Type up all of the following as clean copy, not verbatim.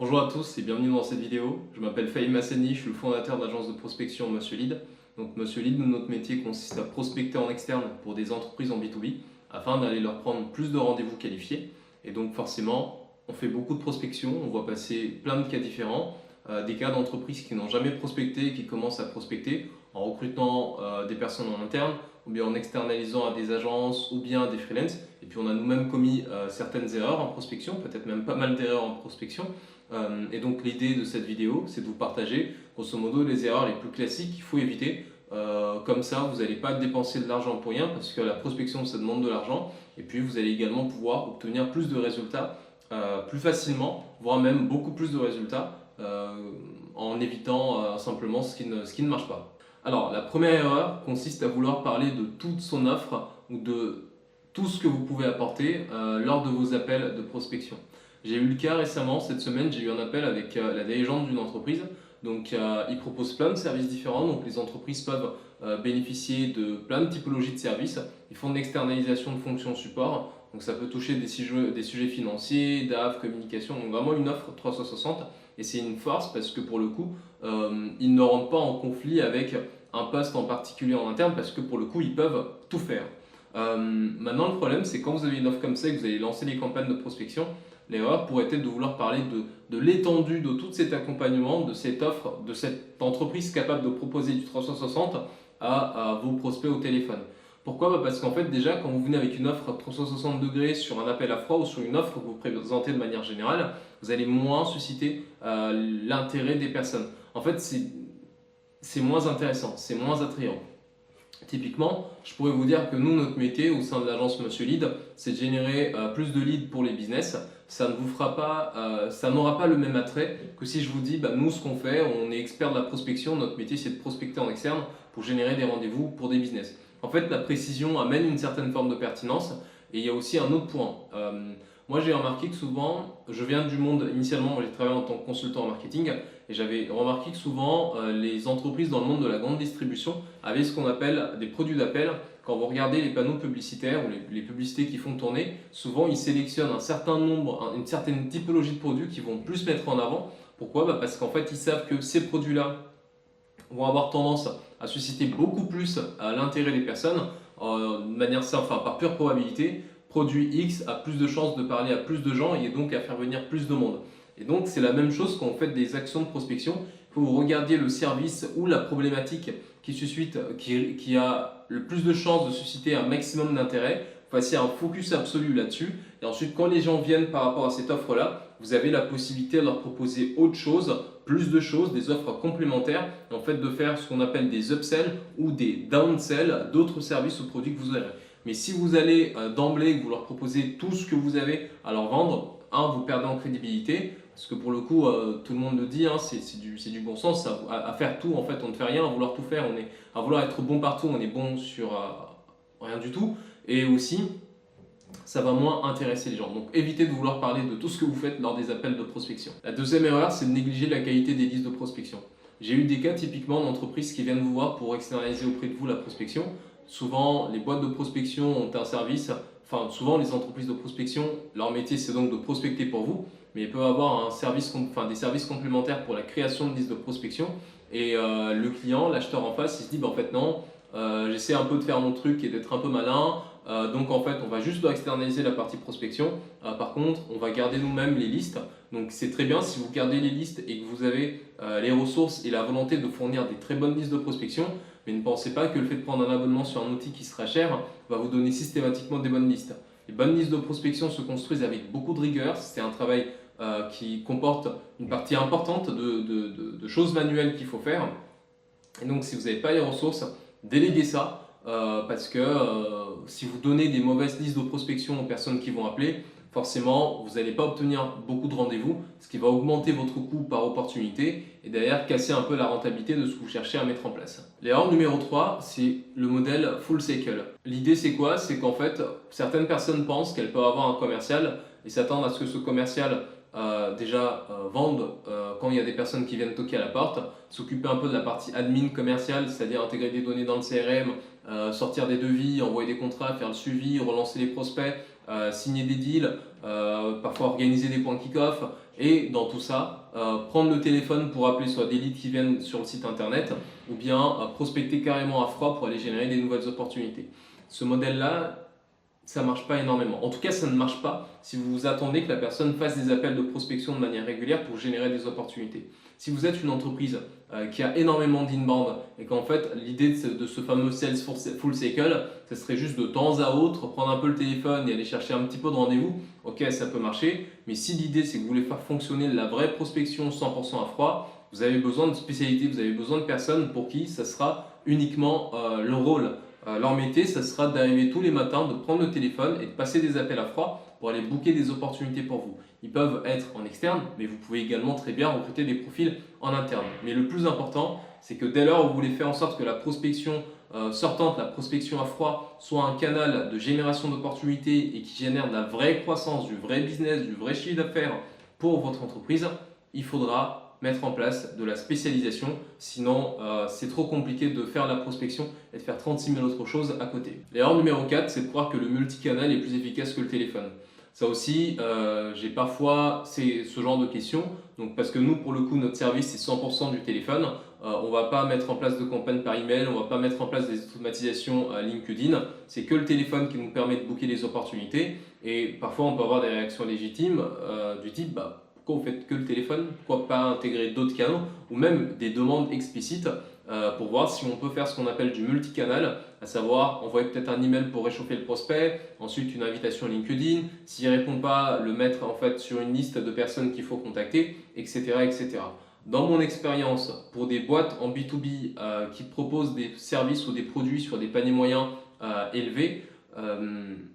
Bonjour à tous et bienvenue dans cette vidéo. Je m'appelle Fahim Hassani, je suis le fondateur de l'agence de prospection Monsieur Lead. Donc Monsieur Lead, notre métier consiste à prospecter en externe pour des entreprises en B2B afin d'aller leur prendre plus de rendez-vous qualifiés. Et donc forcément, on fait beaucoup de prospection, on voit passer plein de cas différents, des cas d'entreprises qui n'ont jamais prospecté et qui commencent à prospecter en recrutant des personnes en interne ou bien en externalisant à des agences ou bien à des freelances. Et puis on a nous-mêmes commis certaines erreurs en prospection, peut-être même pas mal d'erreurs en prospection. Et donc l'idée de cette vidéo, c'est de vous partager grosso modo les erreurs les plus classiques qu'il faut éviter. Comme ça, vous n'allez pas dépenser de l'argent pour rien parce que la prospection, ça demande de l'argent. Et puis vous allez également pouvoir obtenir plus de résultats plus facilement, voire même beaucoup plus de résultats en évitant simplement ce qui ne marche pas. Alors la première erreur consiste à vouloir parler de toute son offre ou de tout ce que vous pouvez apporter lors de vos appels de prospection. J'ai eu le cas récemment, cette semaine, j'ai eu un appel avec la dirigeante d'une entreprise. Donc, ils proposent plein de services différents. Donc, les entreprises peuvent bénéficier de plein de typologies de services. Ils font de l'externalisation de fonctions support. Donc, ça peut toucher des sujets financiers, DAF, communication. Donc, vraiment une offre 360. Et c'est une force parce que pour le coup, ils ne rentrent pas en conflit avec un poste en particulier en interne parce que pour le coup, ils peuvent tout faire. Maintenant, le problème, c'est quand vous avez une offre comme ça et que vous allez lancer les campagnes de prospection, l'erreur pourrait être de vouloir parler de l'étendue de tout cet accompagnement, de cette offre, de cette entreprise capable de proposer du 360 à vos prospects au téléphone. Pourquoi? Parce qu'en fait, déjà, quand vous venez avec une offre 360 degrés sur un appel à froid ou sur une offre que vous présentez de manière générale, vous allez moins susciter l'intérêt des personnes. En fait, c'est moins intéressant, c'est moins attrayant. Typiquement, je pourrais vous dire que nous, notre métier au sein de l'agence Monsieur Lead, c'est de générer plus de leads pour les business. Ça ne vous fera pas, ça n'aura pas le même attrait que si je vous dis, nous, ce qu'on fait, on est expert de la prospection. Notre métier, c'est de prospecter en externe pour générer des rendez-vous pour des business. En fait, la précision amène une certaine forme de pertinence. Et il y a aussi un autre point. Moi, j'ai remarqué que souvent, je viens du monde, initialement, j'ai travaillé en tant que consultant en marketing, et j'avais remarqué que souvent, les entreprises dans le monde de la grande distribution avaient ce qu'on appelle des produits d'appel. Quand vous regardez les panneaux publicitaires ou les publicités qui font tourner, souvent, ils sélectionnent un certain nombre, une certaine typologie de produits qui vont plus mettre en avant. Pourquoi? Parce qu'en fait, ils savent que ces produits-là vont avoir tendance à susciter beaucoup plus l'intérêt des personnes, de manière simple, enfin, par pure probabilité. Produit X a plus de chances de parler à plus de gens et donc à faire venir plus de monde. Et donc c'est la même chose quand vous faites des actions de prospection. Il faut regarder le service ou la problématique qui suscite, qui a le plus de chances de susciter un maximum d'intérêt. Vous fassiez un focus absolu là-dessus. Et ensuite, quand les gens viennent par rapport à cette offre-là, vous avez la possibilité de leur proposer autre chose, plus de choses, des offres complémentaires, et en fait de faire ce qu'on appelle des upsells ou des downsells d'autres services ou produits que vous avez. Mais si vous allez d'emblée, que vous leur proposez tout ce que vous avez à leur vendre, vous perdez en crédibilité, parce que pour le coup, tout le monde le dit, c'est du bon sens, à faire tout, en fait, on ne fait rien, à vouloir tout faire, à vouloir être bon partout, on est bon sur rien du tout, et aussi, ça va moins intéresser les gens. Donc évitez de vouloir parler de tout ce que vous faites lors des appels de prospection. La deuxième erreur, c'est de négliger la qualité des listes de prospection. J'ai eu des cas typiquement d'entreprises qui viennent vous voir pour externaliser auprès de vous la prospection. Souvent, les boîtes de prospection ont un service, enfin souvent les entreprises de prospection, leur métier c'est donc de prospecter pour vous, mais ils peuvent avoir des services complémentaires pour la création de listes de prospection. Et le client, l'acheteur en face, il se dit en fait non, j'essaie un peu de faire mon truc et d'être un peu malin, donc en fait on va juste externaliser la partie prospection. Par contre, on va garder nous-mêmes les listes. Donc c'est très bien si vous gardez les listes et que vous avez les ressources et la volonté de fournir des très bonnes listes de prospection. Mais ne pensez pas que le fait de prendre un abonnement sur un outil qui sera cher va vous donner systématiquement des bonnes listes. Les bonnes listes de prospection se construisent avec beaucoup de rigueur. C'est un travail qui comporte une partie importante de choses manuelles qu'il faut faire. Et donc si vous n'avez pas les ressources, déléguez ça parce que si vous donnez des mauvaises listes de prospection aux personnes qui vont appeler, forcément, vous n'allez pas obtenir beaucoup de rendez-vous, ce qui va augmenter votre coût par opportunité et derrière casser un peu la rentabilité de ce que vous cherchez à mettre en place. L'erreur numéro 3, c'est le modèle full cycle. L'idée, c'est quoi? C'est qu'en fait, certaines personnes pensent qu'elles peuvent avoir un commercial et s'attendent à ce que ce commercial vende quand il y a des personnes qui viennent toquer à la porte, s'occuper un peu de la partie admin commerciale, c'est-à-dire intégrer des données dans le CRM, sortir des devis, envoyer des contrats, faire le suivi, relancer les prospects, signer des deals, parfois organiser des points kick-off Et dans tout ça, prendre le téléphone pour appeler soit des leads qui viennent sur le site internet ou bien prospecter carrément à froid pour aller générer des nouvelles opportunités. Ce modèle-là, ça ne marche pas énormément. En tout cas, ça ne marche pas si vous vous attendez que la personne fasse des appels de prospection de manière régulière pour générer des opportunités. Si vous êtes une entreprise qui a énormément d'inbound et qu'en fait l'idée de ce fameux sales full cycle, ce serait juste de temps à autre prendre un peu le téléphone et aller chercher un petit peu de rendez-vous, ok, ça peut marcher. Mais si l'idée c'est que vous voulez faire fonctionner la vraie prospection 100% à froid, vous avez besoin de spécialités, vous avez besoin de personnes pour qui ça sera uniquement le rôle. Leur métier, ça sera d'arriver tous les matins, de prendre le téléphone et de passer des appels à froid pour aller booker des opportunités pour vous. Ils peuvent être en externe, mais vous pouvez également très bien recruter des profils en interne. Mais le plus important, c'est que dès lors où vous voulez faire en sorte que la prospection sortante, la prospection à froid, soit un canal de génération d'opportunités et qui génère de la vraie croissance, du vrai business, du vrai chiffre d'affaires pour votre entreprise, il faudra mettre en place de la spécialisation, sinon c'est trop compliqué de faire la prospection et de faire 36 000 autres choses à côté. L'erreur numéro 4, c'est de croire que le multicanal est plus efficace que le téléphone. Ça aussi, j'ai parfois ce genre de questions, donc parce que nous, pour le coup, notre service, c'est 100% du téléphone. On ne va pas mettre en place de campagne par email, on ne va pas mettre en place des automatisations LinkedIn. C'est que le téléphone qui nous permet de booker les opportunités. Et parfois, on peut avoir des réactions légitimes du type pourquoi vous faites que le téléphone? Pourquoi pas intégrer d'autres canaux? Ou même des demandes explicites pour voir si on peut faire ce qu'on appelle du multicanal, à savoir envoyer peut-être un email pour réchauffer le prospect, ensuite une invitation LinkedIn, s'il ne répond pas, le mettre en fait sur une liste de personnes qu'il faut contacter, etc. etc. Dans mon expérience, pour des boîtes en B2B qui proposent des services ou des produits sur des paniers moyens élevés,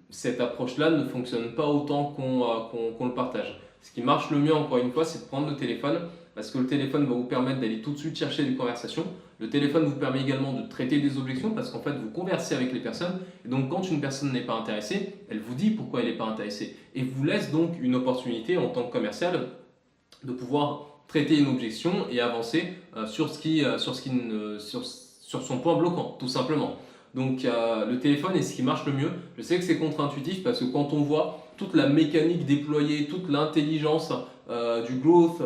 cette approche-là ne fonctionne pas autant qu'on le partage. Ce qui marche le mieux, encore une fois, c'est de prendre le téléphone parce que le téléphone va vous permettre d'aller tout de suite chercher des conversations. Le téléphone vous permet également de traiter des objections parce qu'en fait, vous conversez avec les personnes. Et donc, quand une personne n'est pas intéressée, elle vous dit pourquoi elle n'est pas intéressée et vous laisse donc une opportunité en tant que commercial de pouvoir traiter une objection et avancer sur son point bloquant, tout simplement. Donc le téléphone est ce qui marche le mieux. Je sais que c'est contre-intuitif parce que quand on voit toute la mécanique déployée, toute l'intelligence du growth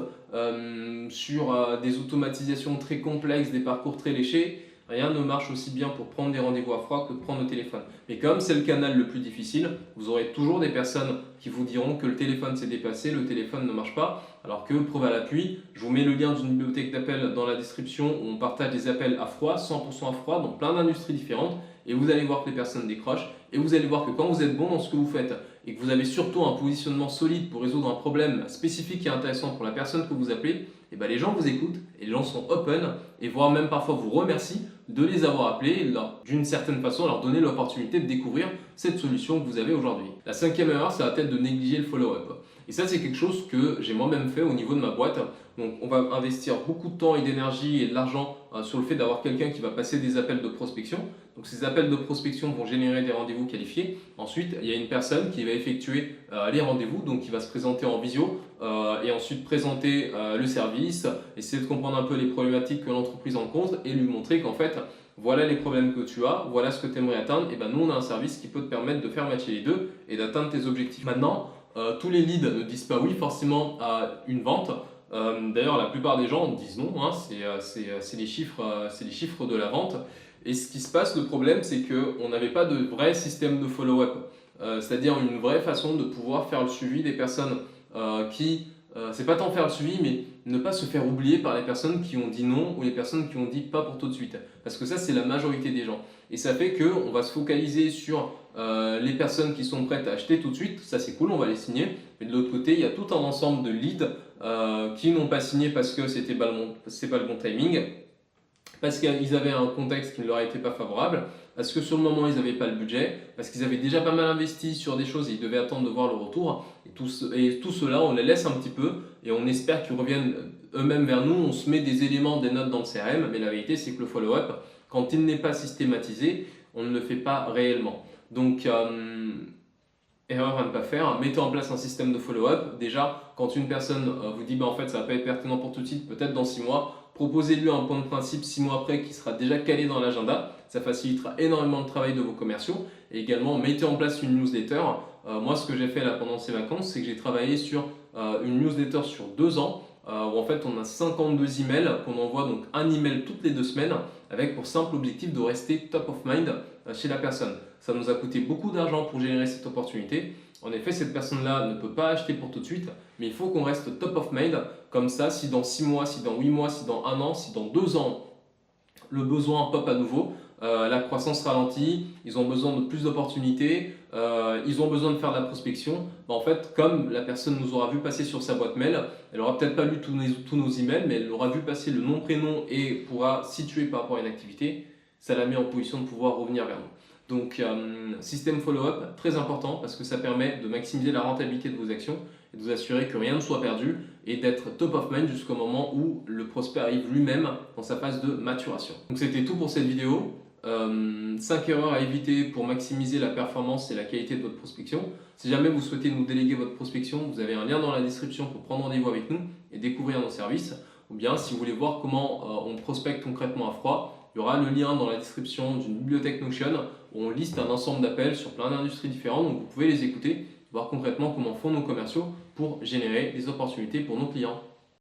sur des automatisations très complexes, des parcours très léchés, rien ne marche aussi bien pour prendre des rendez-vous à froid que de prendre le téléphone. Mais comme c'est le canal le plus difficile, vous aurez toujours des personnes qui vous diront que le téléphone s'est dépassé, le téléphone ne marche pas, alors que, preuve à l'appui, je vous mets le lien d'une bibliothèque d'appels dans la description où on partage des appels à froid, 100% à froid, dans plein d'industries différentes, et vous allez voir que les personnes décrochent, et vous allez voir que quand vous êtes bon dans ce que vous faites, et que vous avez surtout un positionnement solide pour résoudre un problème spécifique et intéressant pour la personne que vous appelez, et les gens vous écoutent, et les gens sont open, et voire même parfois vous remercient de les avoir appelés et d'une certaine façon leur donner l'opportunité de découvrir cette solution que vous avez aujourd'hui. La cinquième erreur, ça va être de négliger le follow-up. Et ça, c'est quelque chose que j'ai moi-même fait au niveau de ma boîte. Donc, on va investir beaucoup de temps et d'énergie et de l'argent sur le fait d'avoir quelqu'un qui va passer des appels de prospection. Donc, ces appels de prospection vont générer des rendez-vous qualifiés. Ensuite, il y a une personne qui va effectuer les rendez-vous, donc qui va se présenter en visio et ensuite présenter le service, essayer de comprendre un peu les problématiques que l'entreprise rencontre et lui montrer qu'en fait, voilà les problèmes que tu as, voilà ce que tu aimerais atteindre. Et bien, nous, on a un service qui peut te permettre de faire matcher les deux et d'atteindre tes objectifs. Maintenant, tous les leads ne disent pas oui forcément à une vente. D'ailleurs, la plupart des gens disent non, hein, c'est les chiffres de la vente. Et ce qui se passe, le problème, c'est qu'on n'avait pas de vrai système de follow-up, c'est-à-dire une vraie façon de pouvoir faire le suivi des personnes c'est pas tant faire le suivi, mais ne pas se faire oublier par les personnes qui ont dit non ou les personnes qui ont dit pas pour tout de suite. Parce que ça, c'est la majorité des gens. Et ça fait qu'on va se focaliser sur les personnes qui sont prêtes à acheter tout de suite. Ça, c'est cool, on va les signer. Mais de l'autre côté, il y a tout un ensemble de leads qui n'ont pas signé parce que c'est pas le bon timing, parce qu'ils avaient un contexte qui ne leur était pas favorable, parce que sur le moment ils n'avaient pas le budget, parce qu'ils avaient déjà pas mal investi sur des choses et ils devaient attendre de voir le retour. Et tout cela, on les laisse un petit peu et on espère qu'ils reviennent eux-mêmes vers nous. On se met des éléments, des notes dans le CRM, mais la vérité c'est que le follow-up, quand il n'est pas systématisé, on ne le fait pas réellement. Donc, erreur à ne pas faire, mettez en place un système de follow-up. Déjà, quand une personne vous dit en fait ça ne va pas être pertinent pour tout de suite, peut-être dans 6 mois, proposez-lui un point de principe 6 mois après qui sera déjà calé dans l'agenda. Ça facilitera énormément le travail de vos commerciaux. Et également, mettez en place une newsletter. Moi, ce que j'ai fait là pendant ces vacances, c'est que j'ai travaillé sur une newsletter sur 2 ans, où en fait on a 52 emails qu'on envoie, donc un email toutes les 2 semaines, avec pour simple objectif de rester top of mind chez la personne. Ça nous a coûté beaucoup d'argent pour générer cette opportunité. En effet, cette personne-là ne peut pas acheter pour tout de suite, mais il faut qu'on reste top of mind. Comme ça, si dans 6 mois, si dans 8 mois, si dans 1 an, si dans 2 ans, le besoin pop à nouveau, la croissance ralentit, ils ont besoin de plus d'opportunités, ils ont besoin de faire de la prospection. En fait, comme la personne nous aura vu passer sur sa boîte mail, elle n'aura peut-être pas lu tous nos emails, mais elle aura vu passer le nom, prénom et pourra situer par rapport à une activité. Ça la met en position de pouvoir revenir vers nous. Donc, système follow-up, très important parce que ça permet de maximiser la rentabilité de vos actions et de vous assurer que rien ne soit perdu et d'être top of mind jusqu'au moment où le prospect arrive lui-même dans sa phase de maturation. Donc, c'était tout pour cette vidéo. 5 erreurs à éviter pour maximiser la performance et la qualité de votre prospection. Si jamais vous souhaitez nous déléguer votre prospection, vous avez un lien dans la description pour prendre rendez-vous avec nous et découvrir nos services. Ou bien si vous voulez voir comment on prospecte concrètement à froid, il y aura le lien dans la description d'une bibliothèque Notion où on liste un ensemble d'appels sur plein d'industries différentes. Donc vous pouvez les écouter, voir concrètement comment font nos commerciaux pour générer des opportunités pour nos clients.